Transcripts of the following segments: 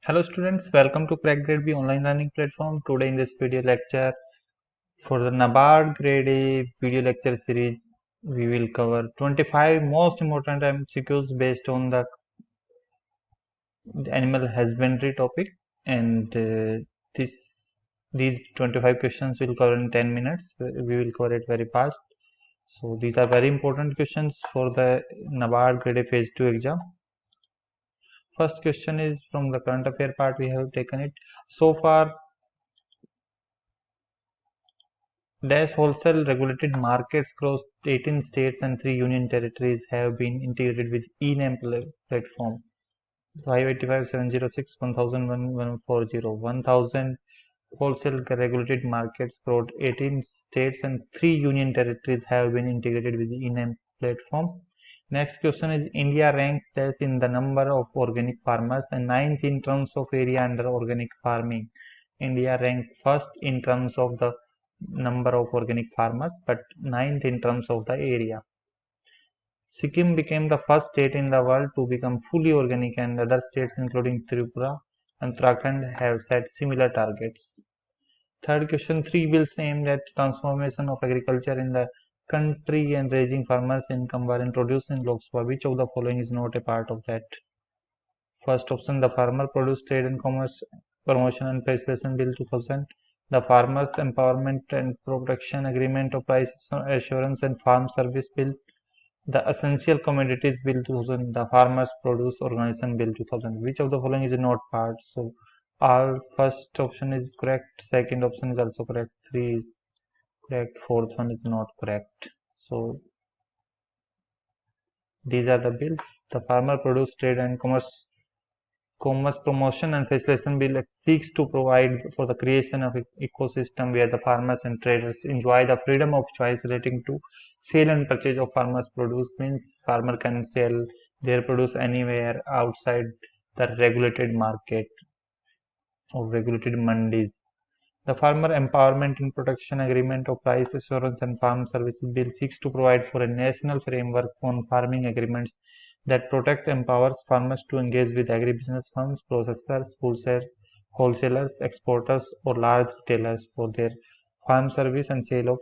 Hello students, welcome to Crack Grade B online learning platform. Today in this video lecture for the NABARD Grade A video lecture series, we will cover 25 most important MCQs based on the animal husbandry topic, and this these 25 questions will cover in 10 minutes. We will cover it very fast. So these are very important questions for the NABARD Grade A Phase 2 exam. First question is from the current affair part. We have taken it so far. Dash wholesale regulated markets across 18 states and 3 union territories have been integrated with eNAM platform. 585, 706, 1001, 140. 1000 wholesale regulated markets across 18 states and 3 union territories have been integrated with the eNAM platform. Next question is India ranks as in the number of organic farmers and ninth in terms of area under organic farming. India ranked first in terms of the number of organic farmers but ninth in terms of the area. Sikkim became the first state in the world to become fully organic, and other states including Tripura and Uttarakhand have set similar targets. Third question, 3 bills aimed at transformation of agriculture in the country and raising farmers' income were introduced in Lok Sabha. Which of the following is not a part of that? First option, the Farmer Produce Trade and Commerce Promotion and Facilitation Bill 2000, the Farmers Empowerment and Protection Agreement of Price Assurance and Farm Service Bill, the Essential Commodities Bill 2000, the Farmers Produce Organization Bill 2000. Which of the following is not part? So all first option is correct, second option is also correct, 3 is correct, fourth one is not correct. So these are the bills. The Farmer Produce Trade and Commerce Promotion and Facilitation Bill seeks to provide for the creation of an ecosystem where the farmers and traders enjoy the freedom of choice relating to sale and purchase of farmers' produce. Means farmer can sell their produce anywhere outside the regulated market or regulated mandis. The Farmer Empowerment and Protection Agreement of Price Assurance and Farm Services Bill seeks to provide for a national framework on farming agreements that protect empowers farmers to engage with agribusiness firms, processors, wholesalers, exporters, or large retailers for their farm service and sale of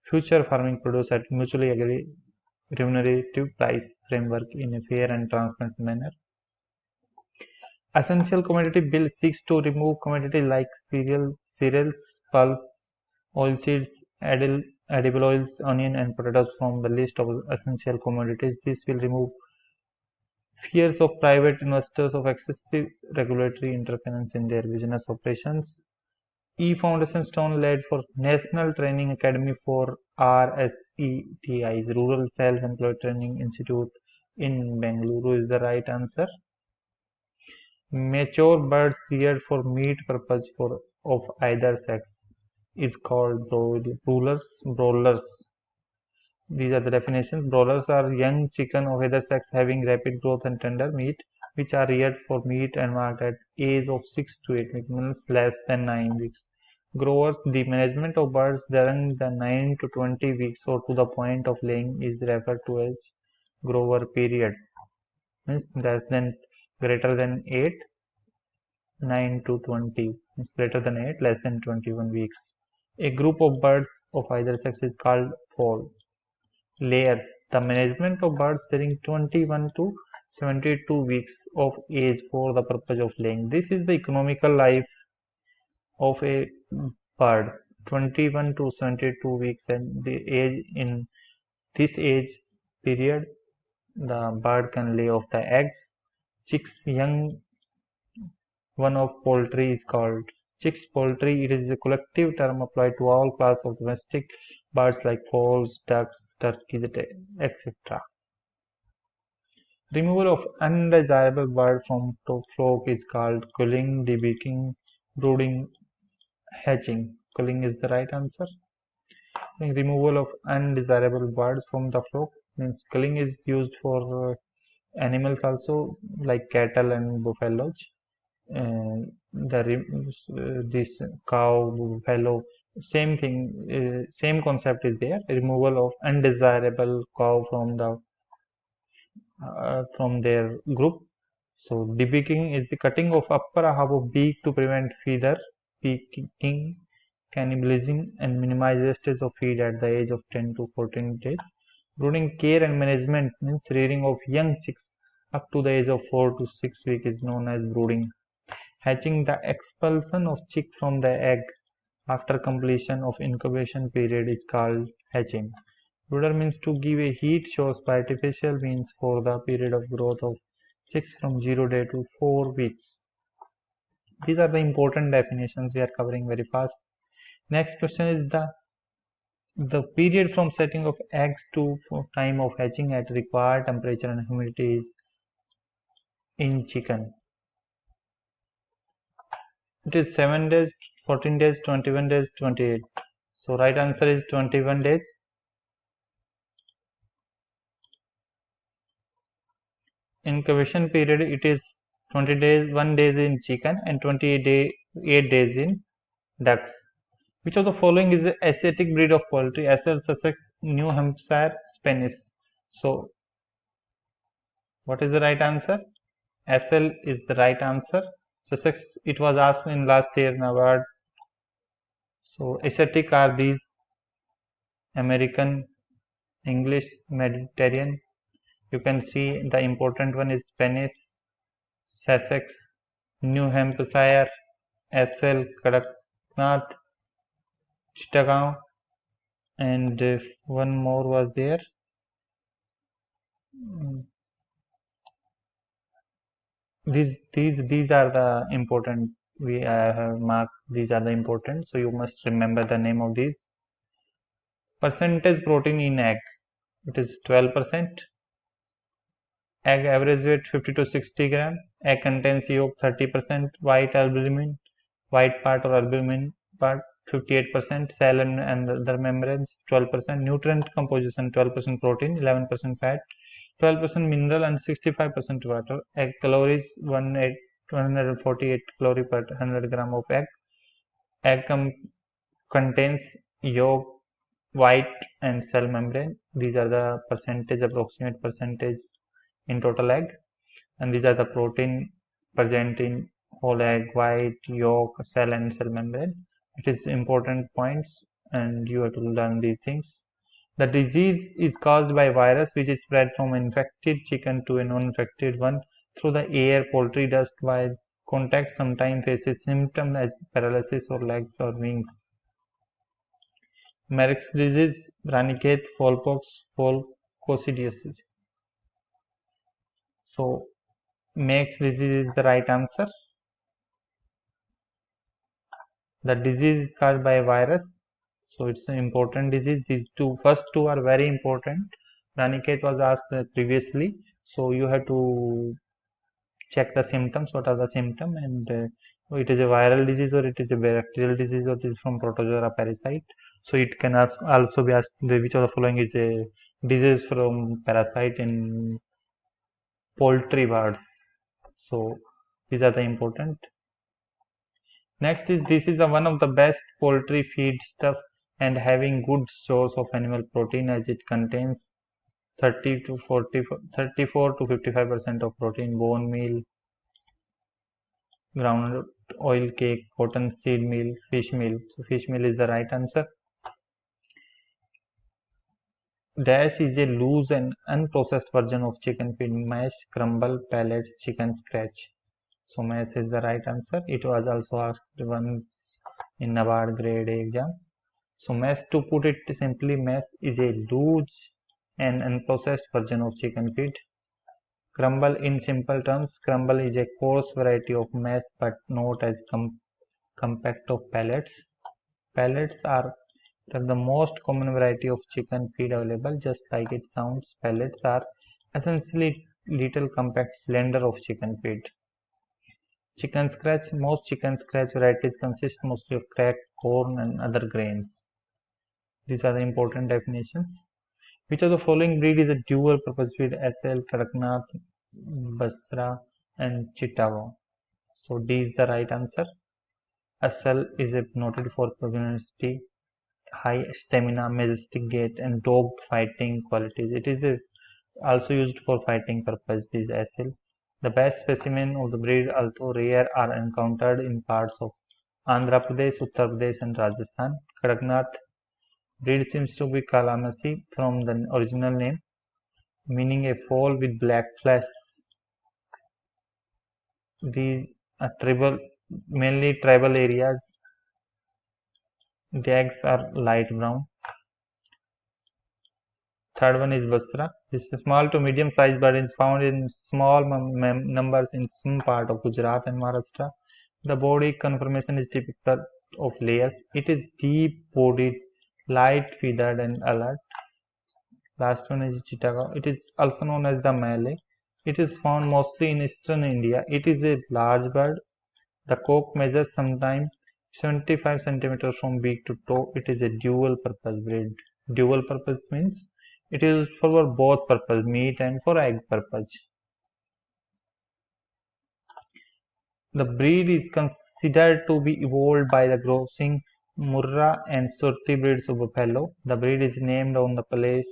future farming produce at mutually remunerative price framework in a fair and transparent manner. Essential Commodity Bill seeks to remove commodities like cereals, pulse, oilseeds, edible oils, onion, and potatoes from the list of essential commodities. This will remove fears of private investors of excessive regulatory interference in their business operations. E-Foundation Stone laid for National Training Academy for RSETI's Rural Self-Employed Training Institute in Bengaluru is the right answer. Mature birds reared for meat purpose of either sex is called broilers. These are the definitions. Broilers are young chicken of either sex having rapid growth and tender meat, which are reared for meat and marked at age of 6 to 8 weeks, less than 9 weeks. Growers, the management of birds during the 9 to 20 weeks or to the point of laying is referred to as grower period. Means less than greater than 8, 9 to 20 is greater than 8, less than 21 weeks. A group of birds of either sex is called fowl. Layers. The management of birds during 21 to 72 weeks of age for the purpose of laying. This is the economical life of a bird. 21 to 72 weeks, and the age in this age period the bird can lay off the eggs. Chicks, young one of poultry is called chicks poultry. It is a collective term applied to all class of domestic birds like fowls, ducks, turkeys, etc. Removal of undesirable bird from flock is called culling, debeaking, brooding, hatching. Culling is the right answer. Removal of undesirable birds from the flock means culling is used for animals also like cattle and buffaloes. This cow, buffalo, same thing, same concept is there. Removal of undesirable cow from their group. So debeaking is the cutting of upper half of beak to prevent feather peaking, cannibalism, and minimize wastage of feed at the age of 10 to 14 days. Brooding care and management means rearing of young chicks up to the age of 4 to 6 weeks is known as brooding. Hatching, the expulsion of chick from the egg after completion of incubation period, is called hatching. Brooder means to give a heat source by artificial means for the period of growth of chicks from 0 day to 4 weeks. These are the important definitions we are covering very fast. Next question is the period from setting of eggs to time of hatching at required temperature and humidity is in chicken. It is 7 days, 14 days, 21 days, 28. So right answer is 21 days. Incubation period, it is 20 days, 1 days in chicken and 8 days in ducks. Which of the following is the Asiatic breed of poultry? SL, Sussex, New Hampshire, Spanish. So what is the right answer? SL is the right answer. Sussex, it was asked in last year award. So Asiatic are these American, English, Mediterranean. You can see the important one is Spanish, Sussex, New Hampshire, SL, Kadaknath, Chittagong, and one more was there. These are the important. We have marked. These are the important. So you must remember the name of these. Percentage protein in egg. It is 12%. Egg average weight 50 to 60 gram. Egg contains yolk 30%. White albumin, white part or albumin part 58%. Cell and other membranes 12%. Nutrient composition 12% protein, 11% fat, 12% mineral, and 65% water. Egg calories 148 calories per 100 gram of egg. Egg contains yolk, white, and cell membrane. These are the approximate percentage in total egg, and these are the protein present in whole egg, white, yolk, cell, and cell membrane. It is important points, and you have to learn these things. The disease is caused by virus which is spread from infected chicken to a non-infected one through the air. Poultry dust while contact sometimes faces symptoms as paralysis or legs or wings. Marek's disease, Ranicate, Fowlpox, coccidiosis. So Marek's disease is the right answer. The disease is caused by a virus, so it's an important disease. These first two are very important. Ranicate was asked previously, so you have to check the symptoms. What are the symptoms? And it is a viral disease or it is a bacterial disease or it is from protozoa parasite. So it can also be asked which of the following is a disease from parasite in poultry birds. So these are the important. Next is this is one of the best poultry feed stuff and having good source of animal protein as it contains 30 to 40, 34 to 55% of protein, bone meal, groundnut oil cake, cottonseed meal, fish meal. So fish meal is the right answer. Dash is a loose and unprocessed version of chicken feed, mash, crumble, pellets, chicken scratch. So mash is the right answer. It was also asked once in NABARD grade A exam. So mash, to put it simply, mash is a loose and unprocessed version of chicken feed. Crumble, in simple terms, crumble is a coarse variety of mash but not as compact of pellets. Pellets are the most common variety of chicken feed available. Just like it sounds, pellets are essentially little compact cylinder of chicken feed. Chicken scratch, most chicken scratch varieties consist mostly of cracked corn and other grains. These are the important definitions. Which of the following breed is a dual purpose breed? SL, Kadaknath, Basra, and Chittagong. So D is the right answer. SL is noted for pugnacity, high stamina, majestic gait, and dog fighting qualities. It is also used for fighting purpose. This SL. The best specimen of the breed, although rare, are encountered in parts of Andhra Pradesh, Uttar Pradesh and Rajasthan. Kadaknath breed seems to be Kalamasi from the original name, meaning a foal with black flesh. These are mainly tribal areas. The eggs are light brown. Third one is Basra. This is a small to medium sized bird is found in small numbers in some part of Gujarat and Maharashtra. The body conformation is typical of layers. It is deep bodied, light feathered and alert. Last one is Chittagong. It is also known as the Malay. It is found mostly in eastern India. It is a large bird. The cock measures sometimes 75 centimeters from beak to toe. It is a dual purpose breed. Dual purpose means it is used for both purpose, meat and for egg purpose. The breed is considered to be evolved by the crossing Murrah and Surti breeds of buffalo. The breed is named on the place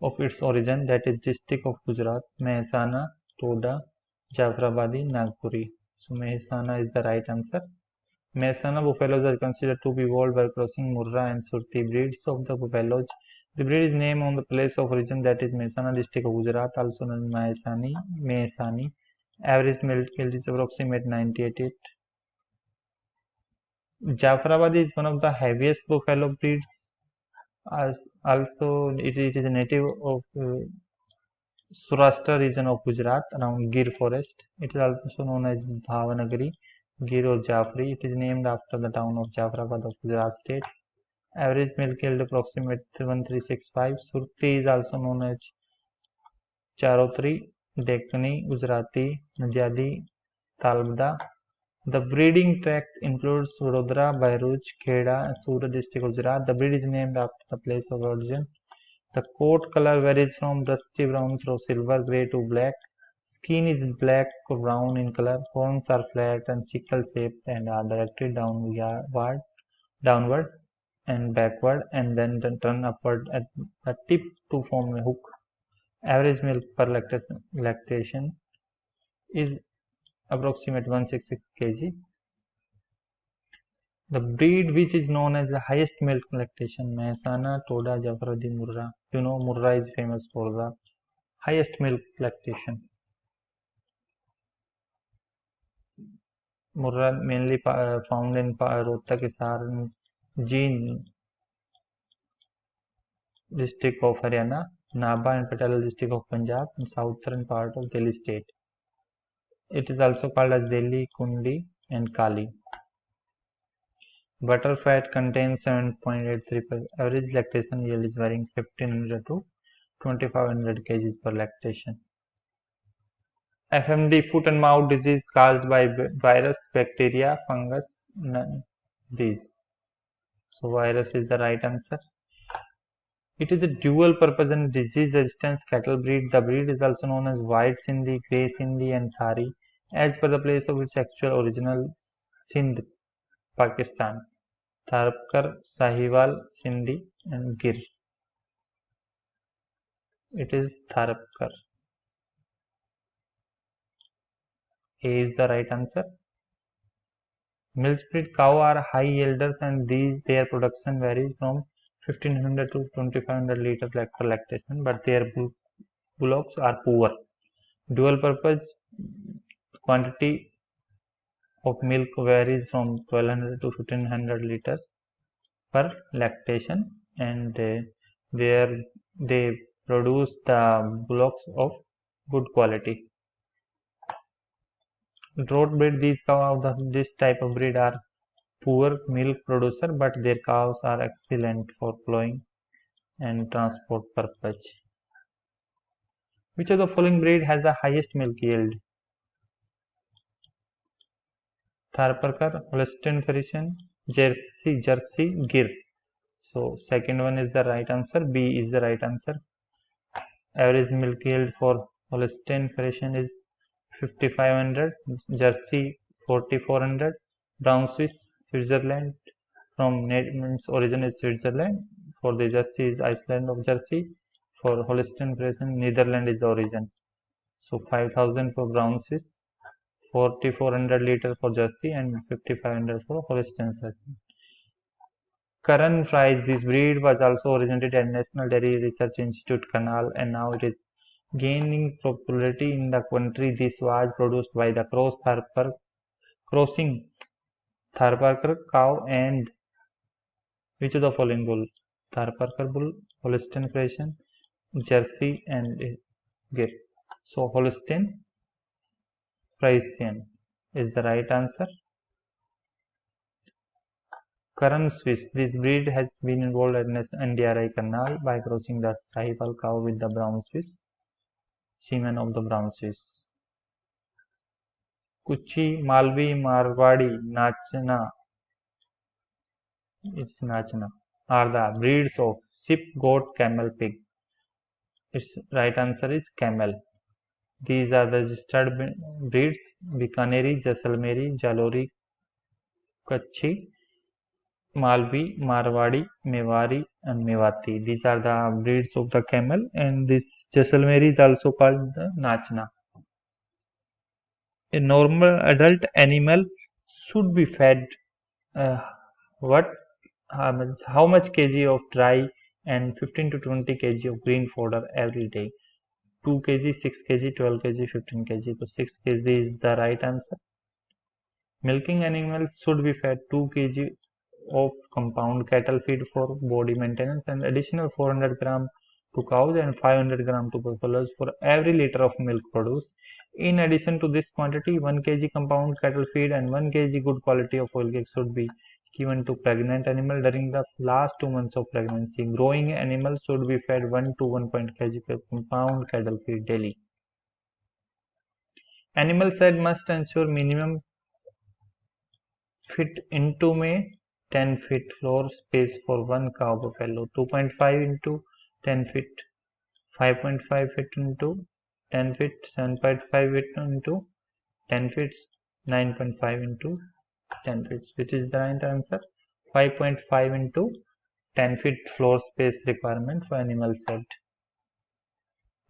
of its origin, that is district of Gujarat, Mehsana, Toda, Jafrabadi, Nagpuri. So Mehsana is the right answer. Mehsana buffaloes are considered to be evolved by crossing Murrah and Surti breeds of the buffaloes. The breed is named on the place of origin, that is Mehsana district of Gujarat, also known as Mehsani. Average milk yield is approximate 98. Jafrabadi is one of the heaviest buffalo breeds. Also, it is a native of Saurashtra region of Gujarat around Gir forest. It is also known as Bhavanagari, Gir or Jafri. It is named after the town of Jafrabad of Gujarat state. Average milk yield approximate 1365. Surti is also known as Charotri, Deccani, Gujarati, Nadyadi, Talbada. The breeding tract includes Vadodara, Bharuch, Kheda, and Surat district of Gujarat. The breed is named after the place of origin. The coat color varies from dusty brown through silver grey to black. Skin is black or brown in color. Horns are flat and sickle shaped and are directed downward and backward and then turn upward at the tip to form a hook. Average milk per lactation is approximate 166 kg. The breed which is known as the highest milk lactation, Mehsana, Toda, Jafrabadi, Murrah. You know, Murrah is famous for the highest milk lactation. Murrah mainly found in Rohtak, Hisar, and Jean district of Haryana, Nabha and Patala district of Punjab, and southern part of Delhi state. It is also called as Delhi, Kundi, and Kali. Butter fat contains 7.83%. Average lactation yield is varying 1500 to 2500 kg per lactation. FMD, foot and mouth disease caused by virus, bacteria, fungus, none these. So virus is the right answer. It is a dual purpose and disease resistant cattle breed. The breed is also known as white Sindhi, grey Sindhi and Thari as per the place of its actual original, Sindh, Pakistan. Tharpkar, Sahiwal, Sindhi and Gir. It is Tharpkar. A is the right answer. Milk breed cow are high yielders and their production varies from 1500 to 2500 liters per lactation, but their bullocks are poor. Dual purpose quantity of milk varies from 1200 to 1500 liters per lactation, and where they produce the bullocks of good quality. Drought breed, these cows of this type of breed are poor milk producer, but their cows are excellent for plowing and transport purpose. Which of the following breed has the highest milk yield? Tharparkar, Holstein Friesian, Jersey, Gir. So second one is the right answer. B is the right answer. Average milk yield for Holstein Friesian is 5500, Jersey 4400, Brown Swiss, Switzerland, from its origin is Switzerland. For the Jersey is Iceland of Jersey. For Holstein Friesian, Netherlands is the origin. So 5,000 for brown Swiss, 4,400 liters for Jersey, and 5,500 for Holstein Friesian. Current price, this breed was also originated at National Dairy Research Institute, Canal, and now it is gaining popularity in the country. This was produced by the crossing Tharparkar cow and which of the following bull? Tharparkar bull, Holstein Friesian, Jersey, and Gir. So Holstein Friesian is the right answer. Current Swiss. This breed has been involved in NDRI Canal by crossing the Sahiwal cow with the brown Swiss, semen of the brown Swiss. Kuchi, Malvi, Marwadi, Nachna, it's Nachna, are the breeds of sheep, goat, camel, pig. Its right answer is camel. These are the registered breeds: Bikaneri, Jaisalmeri, Jalori, Kutchi, Malvi, Marwadi, Mewari, and Mewati. These are the breeds of the camel, and this Jaisalmeri is also called the Nachna. A normal adult animal should be fed uh, what how much kg of dry and 15 to 20 kg of green fodder every day? 2 kg, 6 kg, 12 kg, 15 kg. So 6 kg is the right answer. Milking animals should be fed 2 kg of compound cattle feed for body maintenance and additional 400 gram to cows and 500 gram to buffaloes for every liter of milk produced. In addition to this quantity, 1 kg compound cattle feed and 1 kg good quality of oil cake should be given to pregnant animal during the last 2 months of pregnancy. Growing animals should be fed 1 to 1.0 kg compound cattle feed daily. Animal shed must ensure minimum fit into May 10 feet floor space for one cow buffalo, 2.5 into 10 feet, 5.5 feet into 10 feet, 7.5 feet into 10 feet, 9.5 into 10 feet, which is the right answer. 5.5 into 10 feet floor space requirement for animal shed.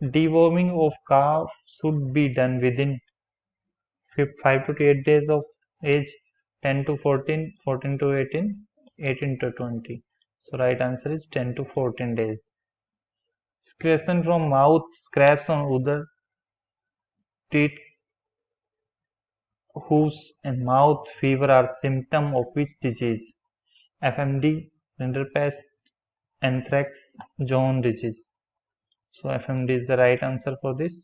Deworming of calf should be done within 5 to 8 days of age, 10 to 14, 14 to 18, 18 to 20. So right answer is 10 to 14 days. Secretion from mouth, scraps on other teeth, hooves, and mouth fever are symptom of which disease? FMD, rinderpest, anthrax, John disease. So FMD is the right answer for this.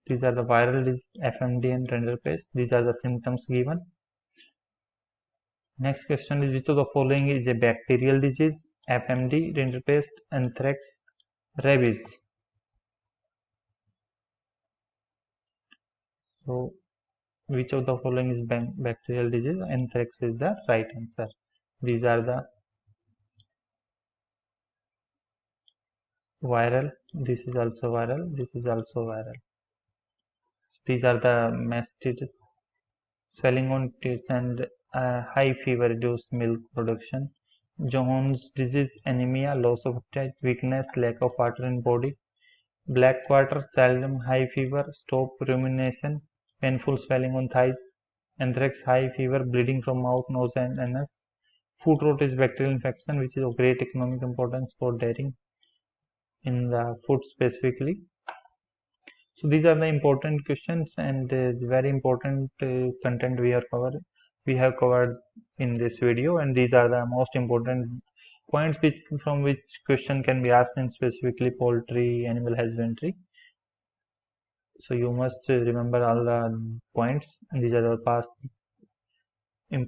These are the viral disease, FMD and rinderpest. These are the symptoms given. Next question is, which of the following is a bacterial disease? FMD, rinderpest, anthrax, rabies. So which of the following is bacterial disease? Anthrax is the right answer. These are the viral. This is also viral. This is also viral. These are the mastitis, swelling on teeth and high fever, reduced milk production. Jones disease, anemia, loss of appetite, weakness, lack of water in body. Black quarter, seldom high fever, stop rumination, painful swelling on thighs. Anthrax, high fever, bleeding from mouth, nose, and anus. Foot rot is bacterial infection which is of great economic importance for dairying in the food specifically. So these are the important questions and very important content we have covered in this video, and these are the most important points from which question can be asked in specifically poultry animal husbandry. So you must remember all the points, and these are the past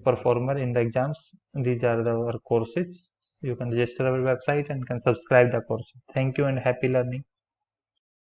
performer in the exams. These are our courses. You can register our website and can subscribe the course. Thank you and happy learning.